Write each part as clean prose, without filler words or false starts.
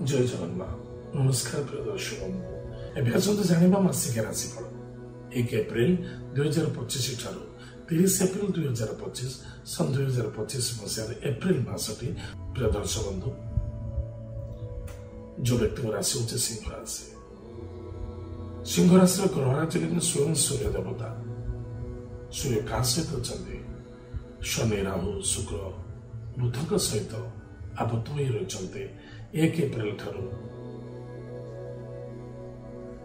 जय जगन्नाथ। नमस्कार प्रिय दर्शक बंधु। एवं आसते जाना मासिक राशिफल 1 एप्रिल 2025 ठार 30 एप्रिल 2025 सन 2025 मसीह एप्रिल मासटी। प्रिय दर्शक बंधु, जो व्यक्ति राशि हूँ सिंह राशि। सिंह राशि ग्रहराज स्वयं सूर्य देवता। सूर्य क्या सहित अच्छा शनि राहु शुक्र बुध सहित आबद्ध हो रही 1 एप्रिल ठार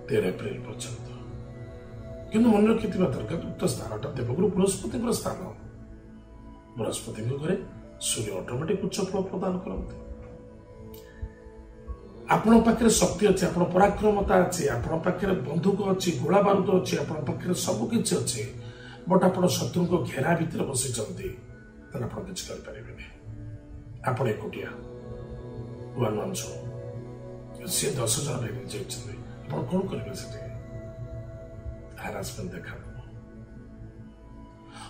13 एप्रिल पर्यंत। किंतु मन रखि दरकार उक्त स्थान देवगुरु बृहस्पति स्थान। बृहस्पति घरे सूर्य ऑटोमेटिक उच्च फल प्रदान करते। आपण पाखे शक्ति अच्छे, आप पराक्रमता अच्छे, आपण पाखे बंदूक अच्छी, गोला बारूद अच्छे, आपण पाखे सबकि अच्छे, बट आप शत्रु को घेरा भितर बसी आप किसी करें। आप एकुटिया सी 10 जन भाई आप कौन करेंगे? हारासमेंट देखा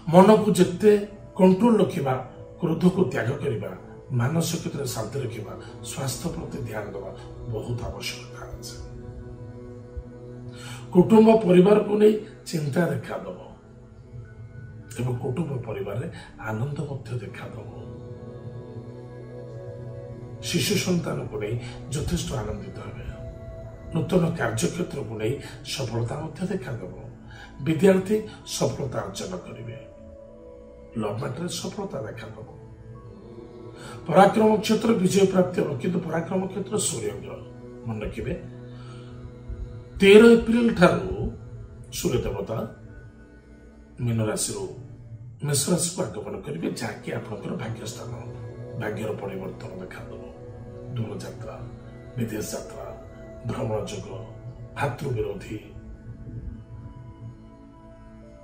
मन को जिते कंट्रोल रखा, क्रोध को त्याग करवा, मानसिक शांति रखा, स्वास्थ्य प्रति ध्यान देवा बहुत आवश्यकता है। कुटुंब परिवार को नहीं चिंता देखा दब एवं कुटुंब परिवार आनंद देखा दब। शिशु संतान को नहीं यथेष्ट आनंदित हे। नूतन कार्यक्षेत्र को नहीं सफलता देखा दब। विद्यार्थी सफलता अर्जन करेंगे। लव मैटर सफलता देखा दब। पराक्रम क्षेत्र विजय प्राप्ति हम, किंतु पराक्रम क्षेत्र सूर्य मन रखिए 13 एप्रिल ठारू सूर्य देवता मीन राशि मेष राशि को आगमन करेंगे, जहाँकि आपंकर भाग्य स्थान भाग्यर परिवर्तन देखा दब। दूर यात्रा, विदेश यात्रा, भ्रमण जोग, भातृ विरोधी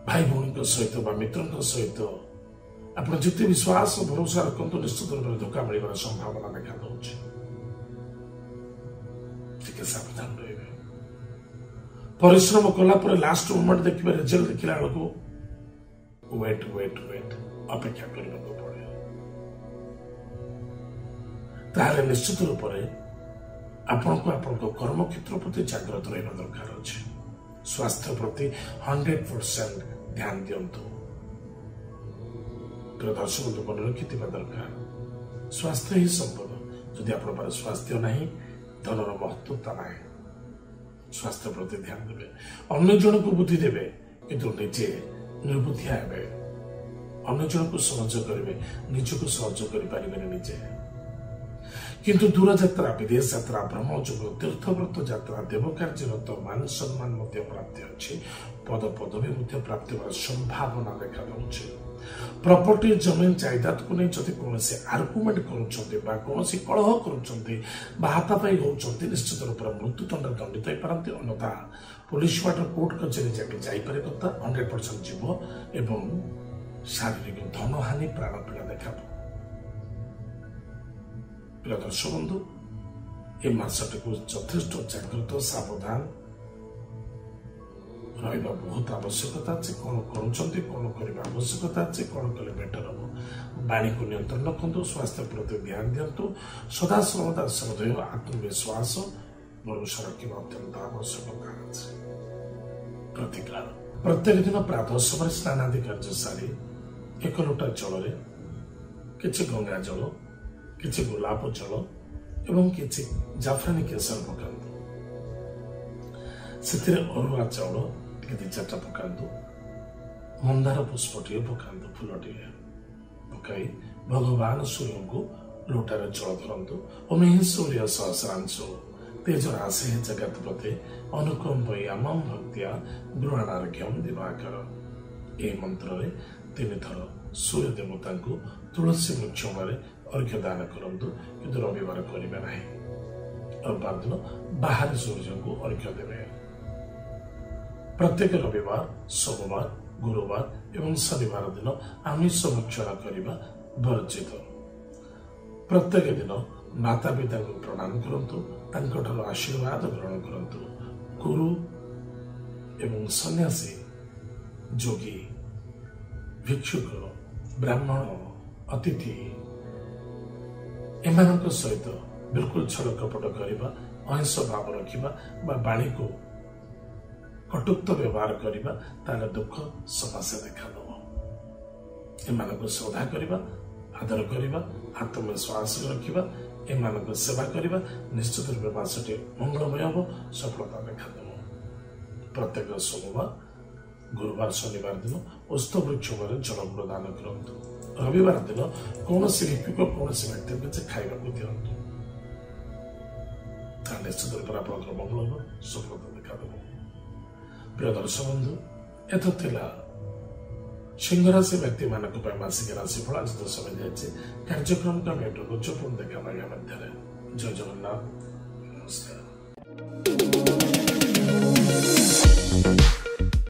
भाई भौणी सहित मित्रों सहित आप जिते विश्वास भरोसा रखते निश्चित रूप में धोखा मिलने संभावना देखा दूसरी। सावधान रहे। परिश्रम कला लास्ट मोमेंट देखिए रिजल्ट देखला बेलू वेट वेट वेट अपेक्षा करने को पड़े। ताहले निश्चित रूप में आपण को कर्म क्षेत्र प्रति जागृत रहा दरकार अच्छे। स्वास्थ्य प्रति 100% ध्यान दिंतु। दर्शक बंधु मन रखि दरकार स्वास्थ्य ही संपद। जदि आप स्वास्थ्य नहीं धनर महत्वता ना। स्वास्थ्य प्रति ध्यान देवे, अन्य जन को बुद्धि देवे, किंतु निजे निर्बुद्धिया हे। अन्य जन को सहयोग करेंगे, निजक सहयोग करें निजे। किंतु दूर यात्रा, विदेश यात्रा, भ्रमण जोग, तीर्थव्रत यात्रा, देव कार्यरत, मान सम्मान प्राप्ति अच्छी। पद पदवी प्राप्ति संभावना देखा दूसरी। प्रॉपर्टी जमीन जायदाद को नहीं जब कौन आर्गुमेंट कर कलह कर हाथापाई होती निश्चित रूप में मृत्युदंड दंडित हो पारती। अन्यथा पुलिस माटर कोर्ट कचेरी जापारे कथा 100% जीव एवं शारीरिक धनहानि प्राणपीड़ा देखा। प्रिय दर्शक बंधु, ये मासटी को यथेष्ट जागृत सावधान रहा बहुत आवश्यकता अच्छे। कौन कर आवश्यकता अच्छे, कौन कले बेटर हम। वाणी को नियंत्रण रखु, स्वास्थ्य प्रति ध्यान दिंतु। सदा सर्वदा श्रद्धेय आत्मविश्वास भरोसा रखा अत्यंत आवश्यकता अच्छे। प्रतिकार प्रत्येक दिन प्रातः समय स्नान आदि कार्य सारी 1 लोटा जल कि गंगा जल, कि गोलाप जल एवं कि जाफरानी केसर पकातु। से अरुआ चाउल 2-4 पकातु। मंदार पुष्प टे पकातु, फूल टे पकाई भगवान सूर्य को लोटार जल धरतु। ओम सूर्य सहस्रांश तेजराशे जगतपते अनुकंपयामं भक्त्या गृहणार्घ्यम दिवाकर। यह मंत्र 3 थर सूर्य देवता को तुलसी वृक्ष मूल अर्घ्य दान करंतु, किंतु रविवार करेंगे ना। रविवार दिन बाहर सूर्य को अर्घ्य देवे। प्रत्येक रविवार, सोमवार, गुरुवार एवं शनिवार दिन आमिष भक्षण करने वर्जित। प्रत्येक दिन माता पिता को प्रणाम करंतु, तांको आशीर्वाद ग्रहण करंतु। गुरु एवं सन्यासी, जोगी, भिक्षुक, ब्राह्मण, अतिथि एम सहित बिल्कुल छल कपट करवा अहिंस भाव रखा बाणी को कटुक्त व्यवहार करवा तार दुख समासे देखा एम श्रद्धा करवा आदर करवा आत्मविश्वास रखा एम सेवा करवा निश्चित रूप मासटी मंगलमय हम सफलता देखा प्रत्येक सोमवार गुरुवार शनिवार दिन ओस्थ वृक्ष जल प्रदान करूँ रविवार दिन कौन भिक्षुक कौन व्यक्ति किसी खावा दिंतु निश्चित रूप आप मंगल सफलता देखा प्रिय दर्शक बंधु एत सिंह राशि व्यक्ति मानक मासिक राशिफल आज तो समय जाए कार्यक्रम को देखा मध्य जय जगन्नाथ नमस्कार।